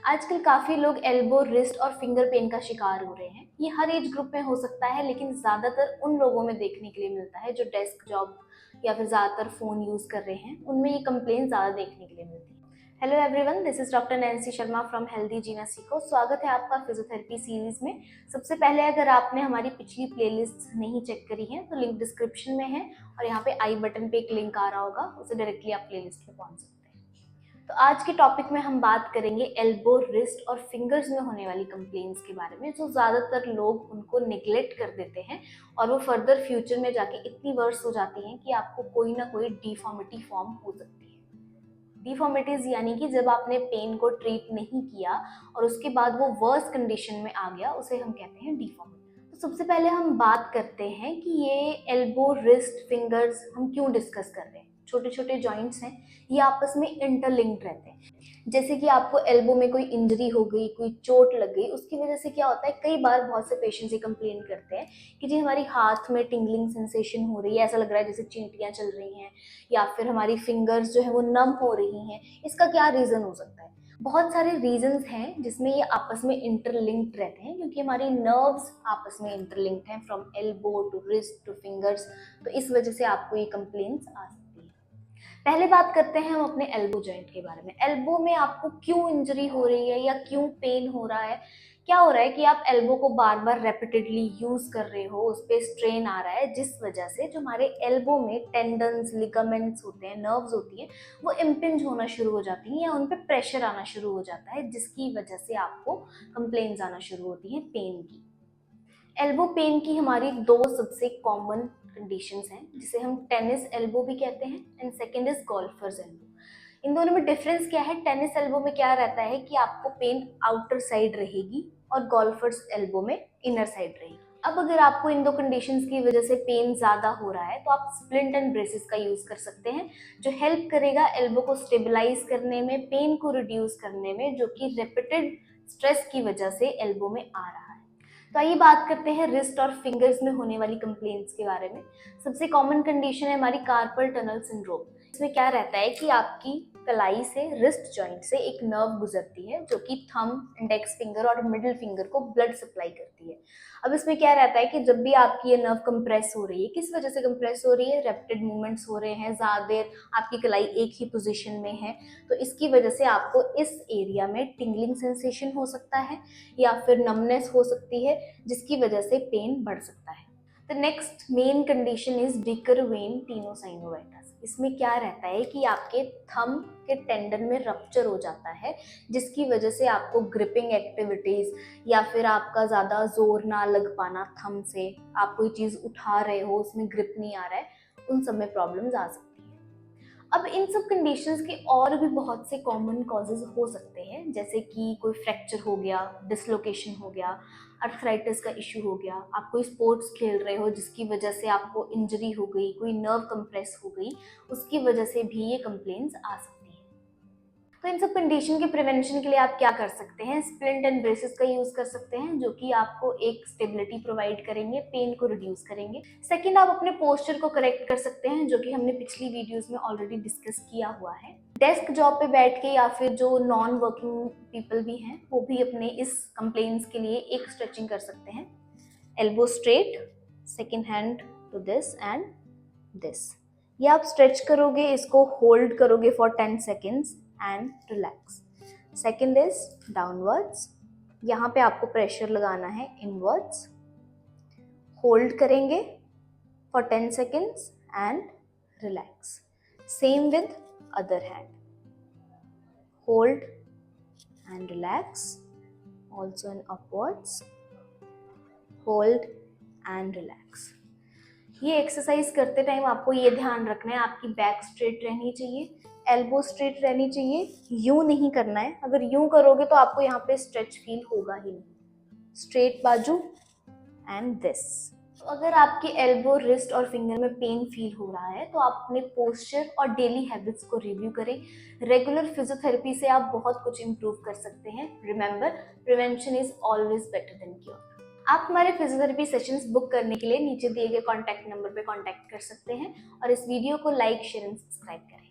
आजकल काफ़ी लोग एल्बो, रिस्ट और फिंगर पेन का शिकार हो रहे हैं। ये हर एज ग्रुप में हो सकता है, लेकिन ज़्यादातर उन लोगों में देखने के लिए मिलता है जो डेस्क जॉब या फिर ज़्यादातर फ़ोन यूज़ कर रहे हैं। उनमें ये कंप्लेन ज़्यादा देखने के लिए मिलती है। Hello everyone, this is doctor Nancy Sharma from healthy जीना सीखो। स्वागत है आपका फिजियोथेरेपी सीरीज में। सबसे पहले अगर आपने हमारी पिछली प्लेलिस्ट नहीं चेक करी है तो लिंक डिस्क्रिप्शन में है और यहाँ पे आई बटन पे एक लिंक आ रहा होगा, उसे डायरेक्टली आप प्लेलिस्ट में पहुंच सकते हैं। तो आज के टॉपिक में हम बात करेंगे एल्बो, रिस्ट और फिंगर्स में होने वाली कंप्लेंट्स के बारे में, जो ज़्यादातर लोग उनको निगलेक्ट कर देते हैं और वो फर्दर फ्यूचर में जाके इतनी वर्स हो जाती हैं कि आपको कोई ना कोई डिफॉर्मिटी फॉर्म हो सकती है। डिफॉर्मिटीज यानी कि जब आपने पेन को ट्रीट नहीं किया और उसके बाद वो वर्स कंडीशन में आ गया, उसे हम कहते हैं डिफॉर्मिटी। तो सबसे पहले हम बात करते हैं कि ये एल्बो, रिस्ट, फिंगर्स हम क्यों डिस्कस कर रहे हैं। छोटे छोटे जॉइंट्स हैं, ये आपस में इंटरलिंक्ड रहते हैं। जैसे कि आपको एल्बो में कोई इंजरी हो गई, कोई चोट लग गई, उसकी वजह से क्या होता है, कई बार बहुत से पेशेंट्स ये कंप्लेन करते हैं कि जी हमारी हाथ में टिंगलिंग सेंसेशन हो रही है, ऐसा लग रहा है जैसे चींटियां चल रही हैं, या फिर हमारी फिंगर्स जो है वो नम हो रही हैं। इसका क्या रीजन हो सकता है? बहुत सारे रीजंस हैं जिसमें ये आपस में इंटरलिंक्ड रहते हैं, क्योंकि हमारी नर्व्स आपस में इंटरलिंक्ड हैं, from elbow to wrist to fingers. तो इस वजह से आपको ये कंप्लेंट्स आ सकती है। पहले बात करते हैं हम अपने एल्बो जॉइंट के बारे में। एल्बो में आपको क्यों इंजरी हो रही है या क्यों पेन हो रहा है? क्या हो रहा है कि आप एल्बो को बार बार रेपिटेडली यूज कर रहे हो, उस पर स्ट्रेन आ रहा है, जिस वजह से जो हमारे एल्बो में टेंडन्स, लिगामेंट्स होते हैं, नर्व्स होती हैं, वो इम्पिंज होना शुरू हो जाती हैं या उन पर प्रेशर आना शुरू हो जाता है, जिसकी वजह से आपको कंप्लेन्स आना शुरू होती हैं पेन की। एल्बो पेन की हमारी दो सबसे कॉमन कंडीशंस हैं, जिसे हम टेनिस एल्बो भी कहते हैं, and second is golfer's elbow. इन दोनों में डिफरेंस क्या है? टेनिस एल्बो में क्या रहता है कि आपको पेन आउटर साइड रहेगी और गोल्फर्स एल्बो में इनर साइड रहेगी। अब अगर आपको इन दो कंडीशंस की वजह से पेन ज्यादा हो रहा है तो आप स्प्लिंट एंड ब्रेसेस का यूज कर सकते हैं, जो हेल्प करेगा एल्बो को स्टेबलाइज करने में, पेन को रिड्यूस करने में, जो कि रिपीटेड स्ट्रेस की वजह से एल्बो में आ रहा है। तो आइए बात करते हैं रिस्ट और फिंगर्स में होने वाली कंप्लेंट्स के बारे में। सबसे कॉमन कंडीशन है हमारी कार्पल टनल सिंड्रोम। इसमें क्या रहता है कि आपकी कलाई से, रिस्ट जॉइंट से एक नर्व गुजरती है जो कि थंब, इंडेक्स फिंगर और मिडिल फिंगर को ब्लड सप्लाई करती है। अब इसमें क्या रहता है कि जब भी आपकी ये नर्व कंप्रेस हो रही है, किस वजह से कंप्रेस हो रही है? रैपिड मूवमेंट्स हो रहे हैं, ज्यादा देर आपकी कलाई एक ही पोजीशन में है, तो इसकी वजह से आपको इस एरिया में टिंगलिंग सेंसेशन हो सकता है या फिर नमनेस हो सकती है, जिसकी वजह से पेन बढ़ सकता है। The next main condition is Quervain tenosynovitis. इसमें क्या रहता है कि आपके थंब के टेंडन में रप्चर हो जाता है, जिसकी वजह से आपको ग्रिपिंग एक्टिविटीज या फिर आपका ज्यादा जोर ना लग पाना थंब से, आप कोई चीज उठा रहे हो उसमें ग्रिप नहीं आ रहा है, उन सब में प्रॉब्लम्स आ सकती है। अब इन सब कंडीशंस के और भी बहुत से कॉमन कॉजेज हो सकते हैं, जैसे कि कोई फ्रैक्चर हो गया, डिसलोकेशन हो गया, अर्थराइटिस का इशू हो गया, आप कोई स्पोर्ट्स खेल रहे हो जिसकी वजह से आपको इंजरी हो गई, कोई नर्व कंप्रेस हो गई, उसकी वजह से भी ये कंप्लेंट्स आ सकती है। तो इन सब कंडीशन के प्रिवेंशन के लिए आप क्या कर सकते हैं? स्प्लिंट एंड ब्रेसेस का यूज कर सकते हैं, जो कि आपको एक स्टेबिलिटी प्रोवाइड करेंगे, पेन को रिड्यूस करेंगे। सेकंड, आप अपने पोस्चर को करेक्ट कर सकते हैं, जो कि हमने पिछली वीडियोस में ऑलरेडी डिस्कस किया हुआ है। डेस्क जॉब पे बैठ के या फिर जो नॉन वर्किंग पीपल भी हैं, वो भी अपने इस कंप्लेंट्स के लिए एक स्ट्रेचिंग कर सकते हैं। Elbow straight, second hand to this and this. ये आप स्ट्रेच करोगे, इसको होल्ड करोगे for 10 seconds and relax. Second is downwards, यहाँ पे आपको प्रेशर लगाना है इनवर्ड्स, होल्ड करेंगे for 10 seconds and relax. Same with other hand, hold and relax, also in upwards, hold and relax. ये एक्सरसाइज करते टाइम आपको ये ध्यान रखना है, आपकी बैक स्ट्रेट रहनी चाहिए, एल्बो स्ट्रेट रहनी चाहिए, यूं नहीं करना है। अगर यूं करोगे तो आपको यहाँ पे स्ट्रेच फील होगा ही नहीं। स्ट्रेट बाजू एंड दिस। तो अगर आपके एल्बो, रिस्ट और फिंगर में पेन फील हो रहा है तो आप अपने पोस्चर और डेली हैबिट्स को रिव्यू करें। रेगुलर फिजियोथेरेपी से आप बहुत कुछ इंप्रूव कर सकते हैं। Remember, prevention is always better than cure. आप हमारे फिजियोथेरेपी सेशंस बुक करने के लिए नीचे दिए गए कॉन्टैक्ट नंबर पे कॉन्टैक्ट कर सकते हैं और इस वीडियो को लाइक, शेयर एंड सब्सक्राइब करें।